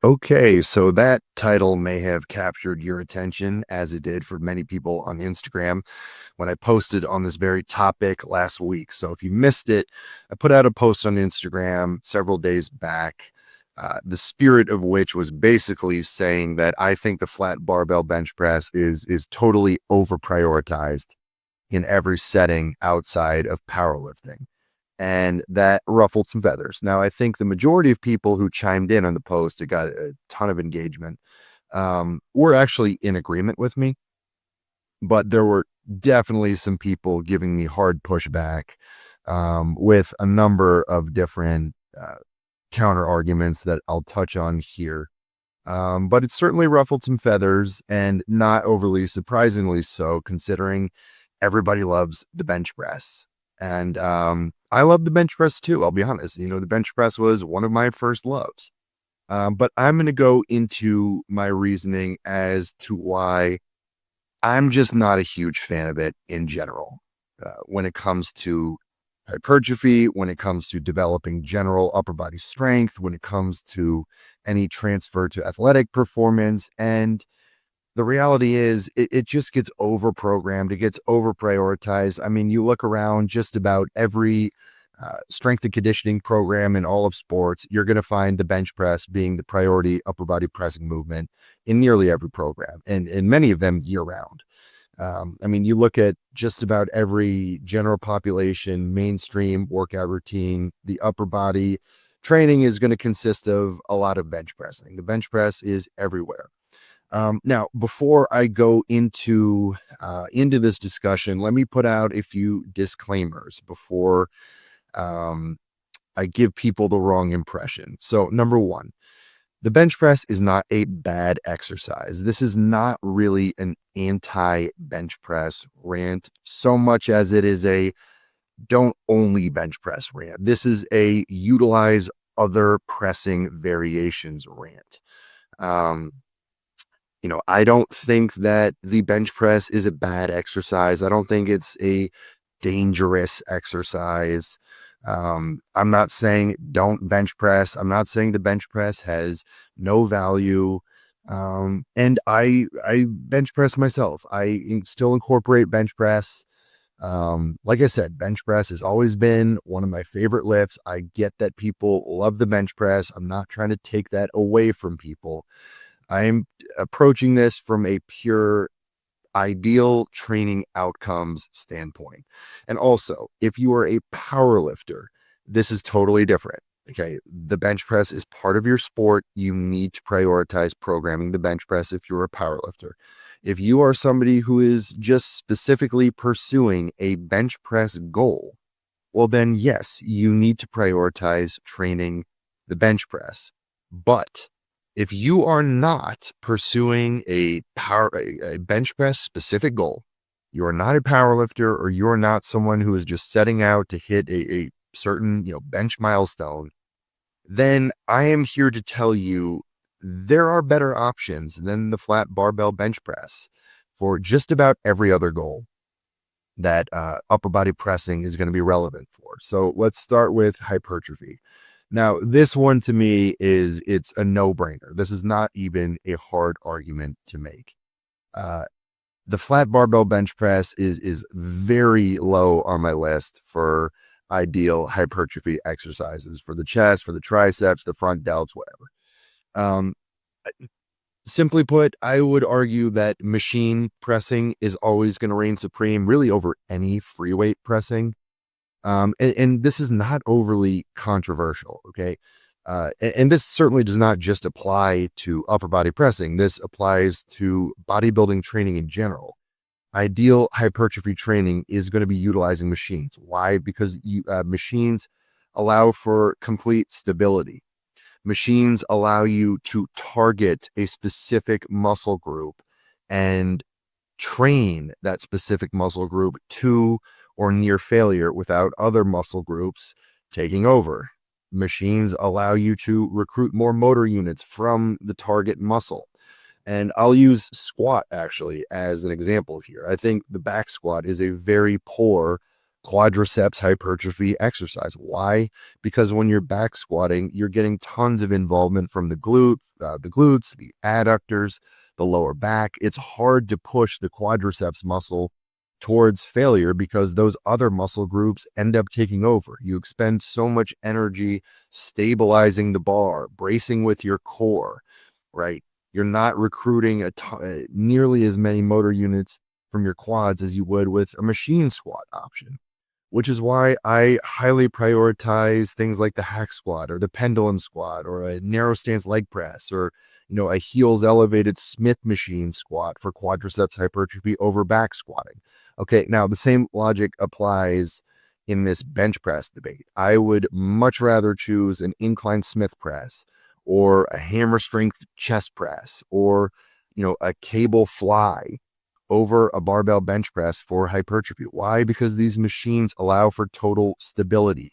Okay, so that title may have captured your attention as it did for many people on Instagram when I posted on this very topic last week. So if you missed it, I put out a post on Instagram several days back, the spirit of which was basically saying that I think the flat barbell bench press is totally over prioritized in every setting outside of powerlifting. And that ruffled some feathers. Now, I think the majority of people who chimed in on the post, it got a ton of engagement, were actually in agreement with me, but there were definitely some people giving me hard pushback, with a number of different counter arguments that I'll touch on here. But it certainly ruffled some feathers, and not overly surprisingly so, considering everybody loves the bench press. And I love the bench press too, I'll be honest. The bench press was one of my first loves. But I'm going to go into my reasoning as to why I'm just not a huge fan of it in general. When it comes to hypertrophy, when it comes to developing general upper body strength, when it comes to any transfer to athletic performance. And the reality is it just gets over programmed. It gets over prioritized. I mean, you look around just about every strength and conditioning program in all of sports, you're going to find the bench press being the priority upper body pressing movement in nearly every program, and in many of them year round. I mean, you look at just about every general population, mainstream workout routine, the upper body training is going to consist of a lot of bench pressing. The bench press is everywhere. Now, before I go into this discussion, let me put out a few disclaimers before I give people the wrong impression. So, number one, the bench press is not a bad exercise. This is not really an anti-bench press rant so much as it is a don't only bench press rant. This is a utilize other pressing variations rant. Um, I don't think that the bench press is a bad exercise. I don't think it's a dangerous exercise. I'm not saying don't bench press. I'm not saying the bench press has no value. And I bench press myself. Still incorporate bench press. Like I said, bench press has always been one of my favorite lifts. I get that people love the bench press. I'm not trying to take that away from people. I'm approaching this from a pure ideal training outcomes standpoint. And also, if you are a power lifter, this is totally different. Okay. The bench press is part of your sport. You need to prioritize programming the bench press if you're a power lifter. If you are somebody who is just specifically pursuing a bench press goal, well, then yes, you need to prioritize training the bench press. But if you are not pursuing a bench press specific goal, you are not a power lifter, or you're not someone who is just setting out to hit a certain, bench milestone, then I am here to tell you there are better options than the flat barbell bench press for just about every other goal that upper body pressing is going to be relevant for. So let's start with hypertrophy. Now, this one to me it's a no-brainer. This is not even a hard argument to make. Uh, the flat barbell bench press is very low on my list for ideal hypertrophy exercises for the chest, for the triceps, the front delts, whatever. Um, Simply put, I would argue that machine pressing is always going to reign supreme, really over any free weight pressing. And this is not overly controversial, okay? And this certainly does not just apply to upper body pressing. This applies to bodybuilding training in general. Ideal hypertrophy training is going to be utilizing machines. Why? Because machines allow for complete stability. Machines allow you to target a specific muscle group and train that specific muscle group to or near failure without other muscle groups taking over. Machines allow you to recruit more motor units from the target muscle. And I'll use squat actually as an example here. I think the back squat is a very poor quadriceps hypertrophy exercise. Why? Because when you're back squatting, you're getting tons of involvement from the glutes, the adductors, the lower back. It's hard to push the quadriceps muscle towards failure because those other muscle groups end up taking over. You expend so much energy stabilizing the bar, bracing with your core, right? You're not recruiting nearly as many motor units from your quads as you would with a machine squat option, which is why I highly prioritize things like the hack squat or the pendulum squat or a narrow stance leg press or, a heels elevated Smith machine squat for quadriceps hypertrophy over back squatting. Okay, now the same logic applies in this bench press debate. I would much rather choose an incline Smith press or a hammer strength chest press or, a cable fly over a barbell bench press for hypertrophy. Why? Because these machines allow for total stability.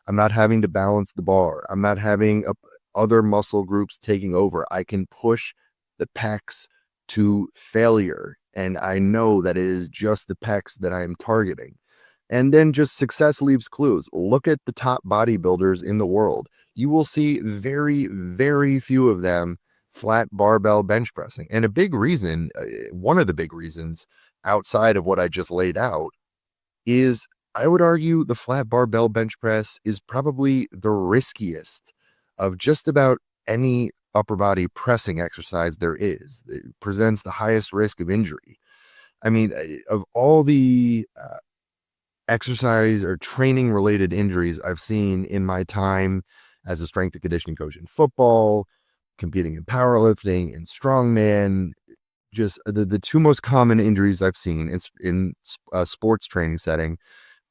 I'm not having to balance the bar. I'm not having other muscle groups taking over. I can push the pecs to failure. And I know that it is just the pecs that I am targeting. And then just success leaves clues. Look at the top bodybuilders in the world. You will see very, very few of them flat barbell bench pressing. And a big reason, one of the big reasons outside of what I just laid out is I would argue the flat barbell bench press is probably the riskiest of just about any upper body pressing exercise there is. It presents the highest risk of injury. I mean, of all the exercise or training related injuries I've seen in my time as a strength and conditioning coach in football, competing in powerlifting and strongman, just the two most common injuries I've seen in a sports training setting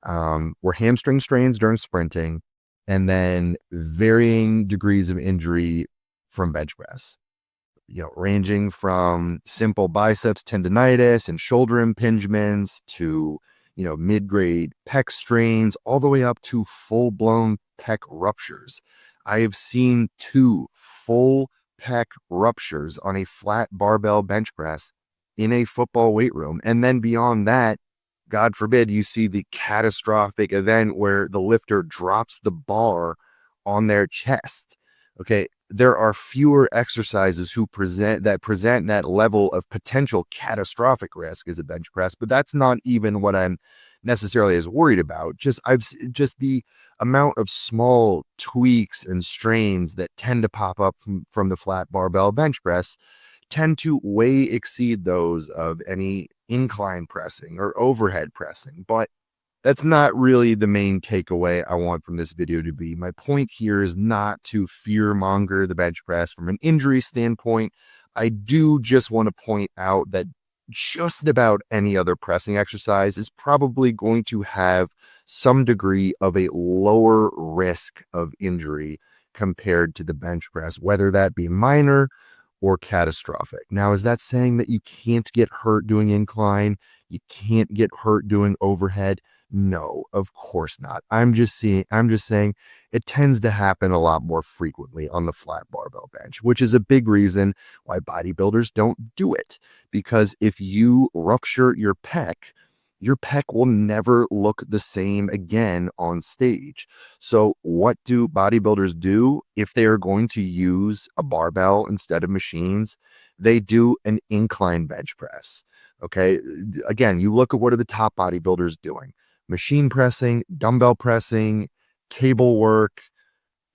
were hamstring strains during sprinting and then varying degrees of injury from bench press, ranging from simple biceps tendonitis and shoulder impingements to, mid-grade pec strains, all the way up to full-blown pec ruptures. I have seen 2 full pec ruptures on a flat barbell bench press in a football weight room. And then beyond that, God forbid, you see the catastrophic event where the lifter drops the bar on their chest. Okay, there are fewer exercises present that level of potential catastrophic risk as a bench press, but that's not even what I'm necessarily as worried about. Just the amount of small tweaks and strains that tend to pop up from the flat barbell bench press tend to way exceed those of any incline pressing or overhead pressing. But that's not really the main takeaway I want from this video to be. My point here is not to fear monger the bench press from an injury standpoint. I do just want to point out that just about any other pressing exercise is probably going to have some degree of a lower risk of injury compared to the bench press, whether that be minor or catastrophic. Now, is that saying that you can't get hurt doing incline? You can't get hurt doing overhead? No, of course not. I'm just saying it tends to happen a lot more frequently on the flat barbell bench, which is a big reason why bodybuilders don't do it. Because if you rupture your pec will never look the same again on stage. So what do bodybuilders do if they are going to use a barbell instead of machines? They do an incline bench press. Okay. Again, you look at what are the top bodybuilders doing? Machine pressing, dumbbell pressing, cable work,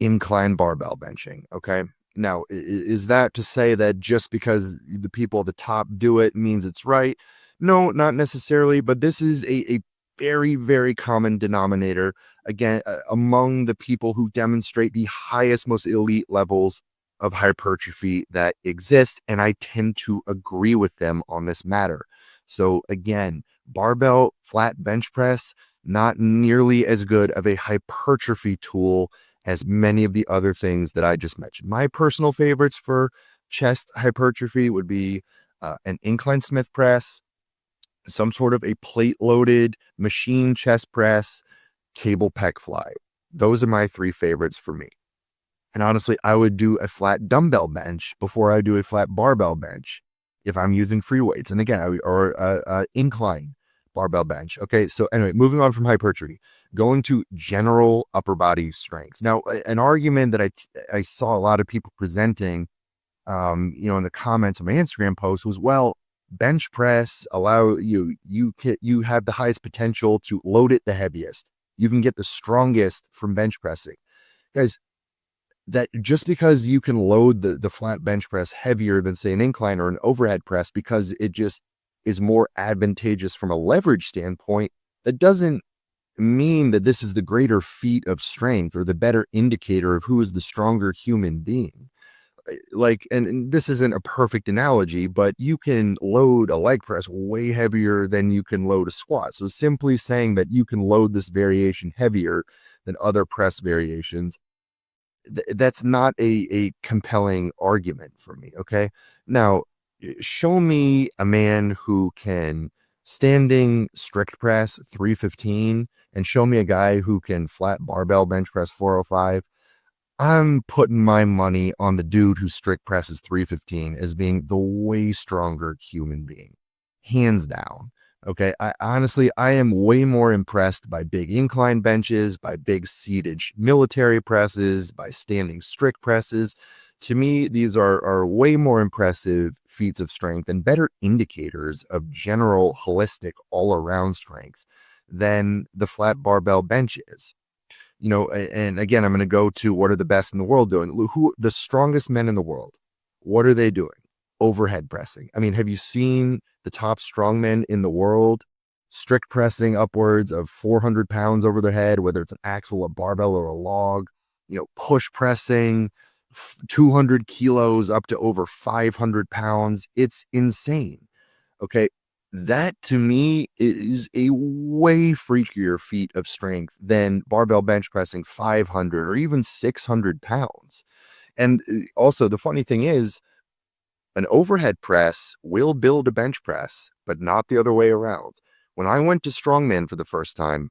incline barbell benching. Okay. Now, is that to say that just because the people at the top do it means it's right? No, not necessarily, but this is a very, very common denominator, again, among the people who demonstrate the highest, most elite levels of hypertrophy that exist. And I tend to agree with them on this matter. So again, barbell flat bench press, not nearly as good of a hypertrophy tool as many of the other things that I just mentioned. My personal favorites for chest hypertrophy would be an incline Smith press, some sort of a plate loaded machine chest press, cable pec fly. Those are my 3 favorites for me. And honestly, I would do a flat dumbbell bench before I do a flat barbell bench if I'm using free weights. And again, or incline barbell bench. Okay, so anyway, moving on from hypertrophy, going to general upper body strength. Now, an argument that I saw a lot of people presenting, in the comments of my Instagram post was, well, bench press allow you have the highest potential to load it the heaviest. You can get the strongest from bench pressing, guys. That just because you can load the flat bench press heavier than, say, an incline or an overhead press, because it just is more advantageous from a leverage standpoint, that doesn't mean that this is the greater feat of strength or the better indicator of who is the stronger human being. Like, and this isn't a perfect analogy, but you can load a leg press way heavier than you can load a squat. So simply saying that you can load this variation heavier than other press variations, that's not a compelling argument for me. Okay. Now, show me a man who can standing strict press 315 and show me a guy who can flat barbell bench press 405. I'm putting my money on the dude who strict presses 315 as being the way stronger human being, hands down. Okay, I am way more impressed by big incline benches, by big seated military presses, by standing strict presses. To me, these are way more impressive feats of strength and better indicators of general holistic all-around strength than the flat barbell bench is. And again, I'm going to go to what are the best in the world doing. Who the strongest men in the world? What are they doing? Overhead pressing. I mean, have you seen the top strongmen in the world strict pressing upwards of 400 pounds over their head, whether it's an axle, a barbell, or a log? Push pressing 200 kilos up to over 500 pounds. It's insane. Okay. That to me is a way freakier feat of strength than barbell bench pressing 500 or even 600 pounds. And also, the funny thing is, an overhead press will build a bench press, but not the other way around. When I went to strongman for the first time,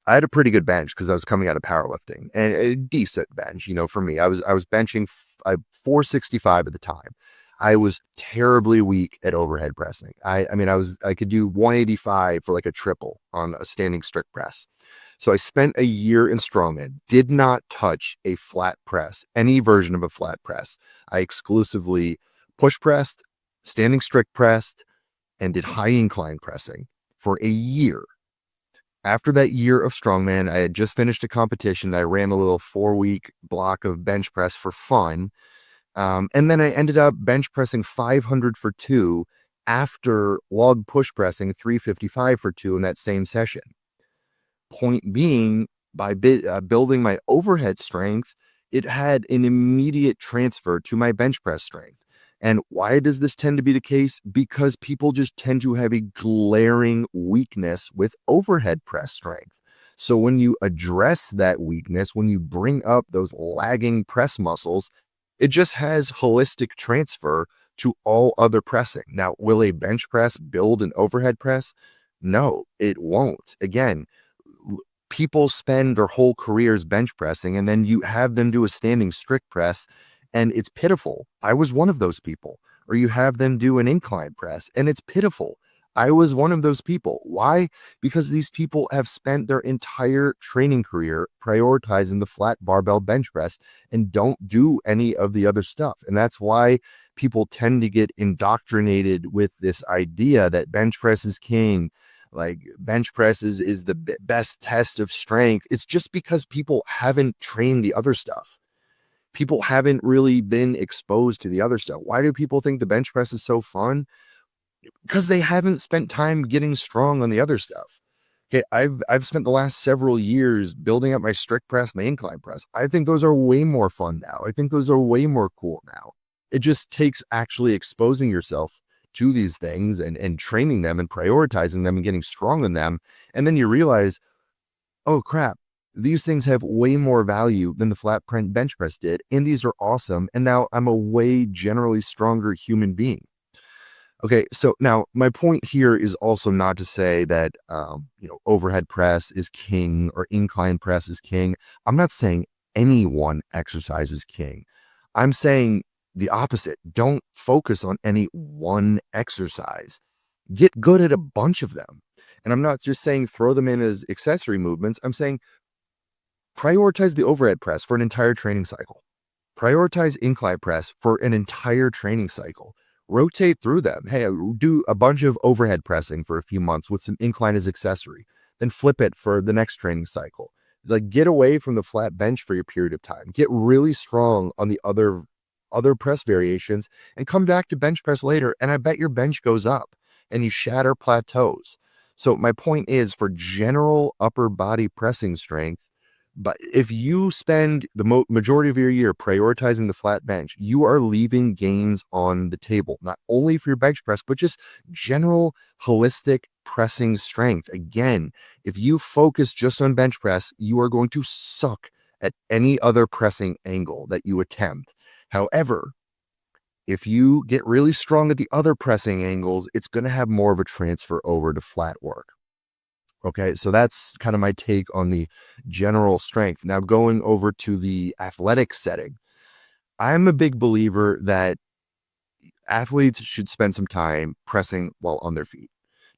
I had a pretty good bench because I was coming out of powerlifting, and a decent bench. For me, I was benching 465 at the time. I was terribly weak at overhead pressing. I mean, I could do 185 for like a triple on a standing strict press. So I spent a year in strongman, did not touch a flat press, any version of a flat press. I exclusively push pressed, standing strict pressed, and did high incline pressing for a year. After that year of strongman, I had just finished a competition. I ran a little 4-week block of bench press for fun. And then I ended up bench pressing 500 for 2 after log push pressing 355 for 2 in that same session. Point being, by building my overhead strength, it had an immediate transfer to my bench press strength. And why does this tend to be the case? Because people just tend to have a glaring weakness with overhead press strength. So when you address that weakness, when you bring up those lagging press muscles, it just has holistic transfer to all other pressing. Now, will a bench press build an overhead press? No, it won't. Again, people spend their whole careers bench pressing, and then you have them do a standing strict press, and it's pitiful. I was one of those people. Or you have them do an incline press, and it's pitiful. I was one of those people. Why? Because these people have spent their entire training career prioritizing the flat barbell bench press and don't do any of the other stuff. And that's why people tend to get indoctrinated with this idea that bench press is king. Like bench press is the best test of strength. It's just because people haven't trained the other stuff. People haven't really been exposed to the other stuff. Why do people think the bench press is so fun? Because they haven't spent time getting strong on the other stuff. Okay, I've spent the last several years building up my strict press, my incline press. I think those are way more fun now. I think those are way more cool now. It just takes actually exposing yourself to these things and training them and prioritizing them and getting strong in them. And then you realize, oh crap, these things have way more value than the flat print bench press did. And these are awesome. And now I'm a way generally stronger human being. Okay, so now my point here is also not to say that, overhead press is king or incline press is king. I'm not saying any one exercise is king. I'm saying the opposite. Don't focus on any one exercise. Get good at a bunch of them. And I'm not just saying throw them in as accessory movements. I'm saying prioritize the overhead press for an entire training cycle. Prioritize incline press for an entire training cycle. Rotate through them. Hey, do a bunch of overhead pressing for a few months with some incline as accessory. Then flip it for the next training cycle. Like, get away from the flat bench for your period of time. Get really strong on the other press variations and come back to bench press later. And I bet your bench goes up and you shatter plateaus. So my point is, for general upper body pressing strength, but if you spend the majority of your year prioritizing the flat bench, you are leaving gains on the table, not only for your bench press, but just general holistic pressing strength. Again, if you focus just on bench press, you are going to suck at any other pressing angle that you attempt. However, if you get really strong at the other pressing angles, it's going to have more of a transfer over to flat work. Okay, so that's kind of my take on the general strength. Now, going over to the athletic setting, I'm a big believer that athletes should spend some time pressing while on their feet.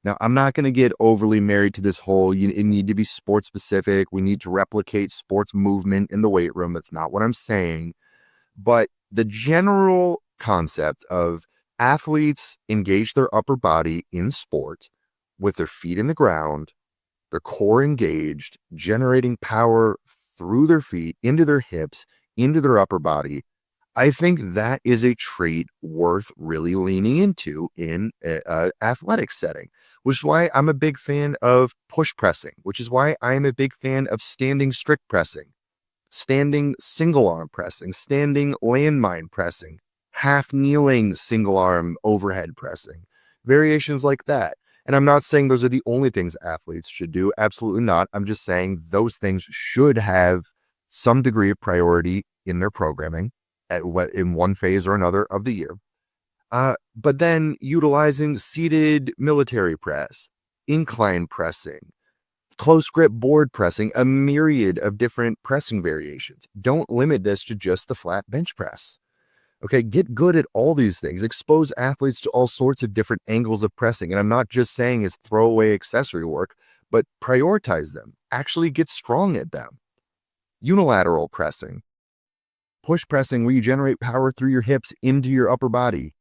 Now, I'm not going to get overly married to this whole, it need to be sports specific. We need to replicate sports movement in the weight room. That's not what I'm saying. But the general concept of athletes engage their upper body in sport with their feet in the ground, their core engaged, generating power through their feet, into their hips, into their upper body. I think that is a trait worth really leaning into in an athletic setting, which is why I'm a big fan of push pressing, which is why I'm a big fan of standing strict pressing, standing single arm pressing, standing landmine pressing, half kneeling single arm overhead pressing, variations like that. And I'm not saying those are the only things athletes should do. Absolutely not. I'm just saying those things should have some degree of priority in their programming in one phase or another of the year. But then utilizing seated military press, incline pressing, close grip board pressing, a myriad of different pressing variations. Don't limit this to just the flat bench press. Okay, get good at all these things. Expose athletes to all sorts of different angles of pressing. And I'm not just saying it's throwaway accessory work, but prioritize them. Actually get strong at them. Unilateral pressing, push pressing where you generate power through your hips into your upper body.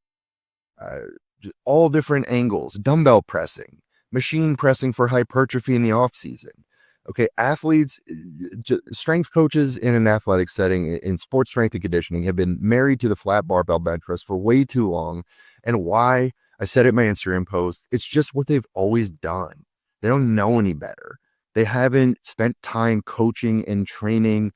All different angles. Dumbbell pressing, machine pressing for hypertrophy in the off season. Okay, athletes, strength coaches in an athletic setting, in sports strength and conditioning, have been married to the flat barbell bench press for way too long. And why? I said it in my Instagram post, it's just what they've always done. They don't know any better. They haven't spent time coaching and training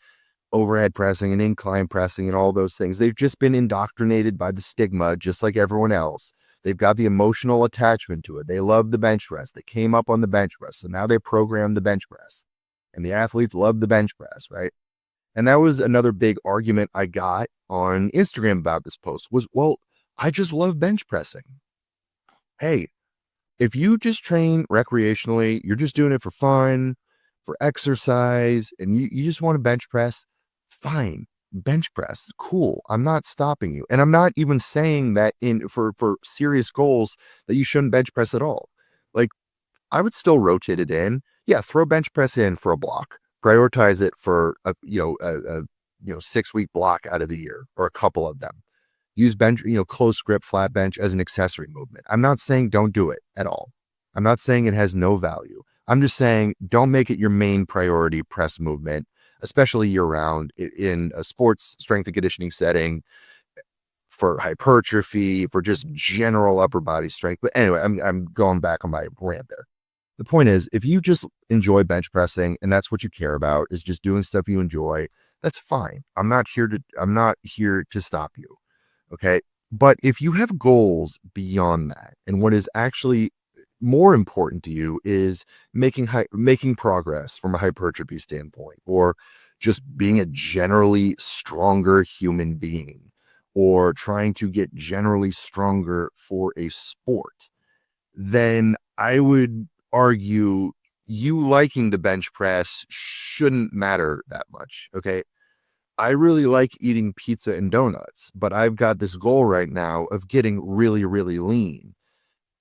overhead pressing and incline pressing and all those things. They've just been indoctrinated by the stigma, just like everyone else. They've got the emotional attachment to it. They love the bench press. They came up on the bench press. So now they program the bench press. And the athletes love the bench press, right? And that was another big argument I got on Instagram about this post was, well, I just love bench pressing. Hey, if you just train recreationally, you're just doing it for fun, for exercise, and you just want to bench press, fine. Bench press, cool. I'm not stopping you. And I'm not even saying that for serious goals that you shouldn't bench press at all. Like, I would still rotate it in. Yeah, throw bench press in for a block. Prioritize it for a 6-week block out of the year, or a couple of them. Use bench, close grip flat bench as an accessory movement. I'm not saying don't do it at all. I'm not saying it has no value. I'm just saying don't make it your main priority press movement, especially year round in a sports strength and conditioning setting, for hypertrophy, for just general upper body strength. But anyway, I'm going back on my rant there. The point is, if you just enjoy bench pressing and that's what you care about, is just doing stuff you enjoy, that's fine. I'm not here to stop you. Okay. But if you have goals beyond that, and what is actually more important to you is making progress from a hypertrophy standpoint, or just being a generally stronger human being, or trying to get generally stronger for a sport, then I would argue you liking the bench press shouldn't matter that much. Okay. I really like eating pizza and donuts, but I've got this goal right now of getting really, really lean.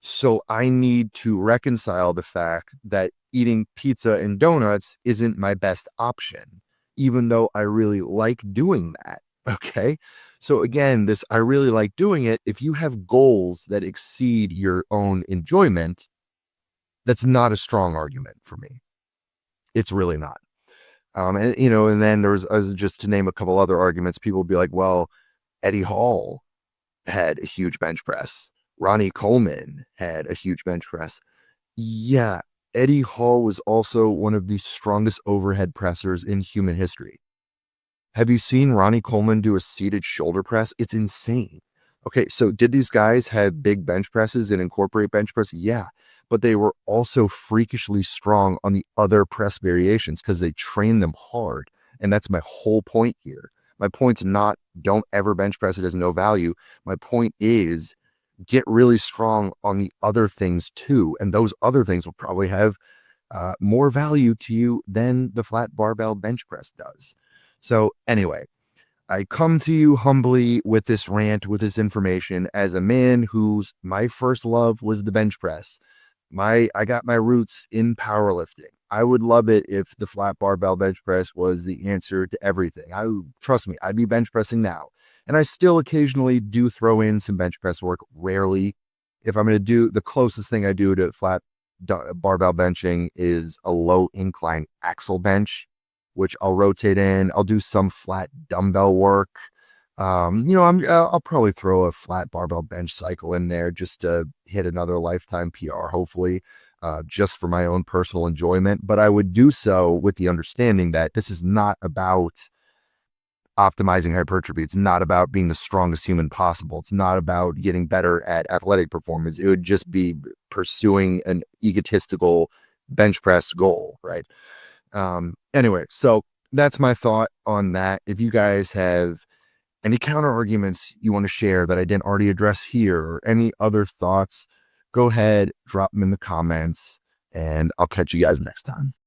So I need to reconcile the fact that eating pizza and donuts isn't my best option, even though I really like doing that. Okay. So again, this I really like doing it. If you have goals that exceed your own enjoyment, that's not a strong argument for me. It's really not. And you know, and then there's just to name a couple other arguments, people will be like, well, Eddie Hall had a huge bench press. Ronnie Coleman had a huge bench press. Yeah, Eddie Hall was also one of the strongest overhead pressers in human history. Have you seen Ronnie Coleman do a seated shoulder press? It's insane. Okay, so did these guys have big bench presses and incorporate bench press? Yeah, but they were also freakishly strong on the other press variations because they trained them hard. And that's my whole point here. My point's not don't ever bench press it as no value. My point is get really strong on the other things too. And those other things will probably have more value to you than the flat barbell bench press does. So anyway, I come to you humbly with this rant, with this information as a man whose my first love was the bench press. I got my roots in powerlifting. I would love it if the flat barbell bench press was the answer to everything. Trust me, I'd be bench pressing now. And I still occasionally do throw in some bench press work, rarely. If I'm going to do the closest thing I do to flat barbell benching is a low incline axle bench, which I'll rotate in. I'll do some flat dumbbell work. I'll probably throw a flat barbell bench cycle in there just to hit another lifetime PR, hopefully, just for my own personal enjoyment. But I would do so with the understanding that this is not about optimizing hypertrophy. It's not about being the strongest human possible. It's not about getting better at athletic performance. It would just be pursuing an egotistical bench press goal, right? Anyway, so that's my thought on that. If you guys have any counter arguments you want to share that I didn't already address here, or any other thoughts, go ahead, drop them in the comments, and I'll catch you guys next time.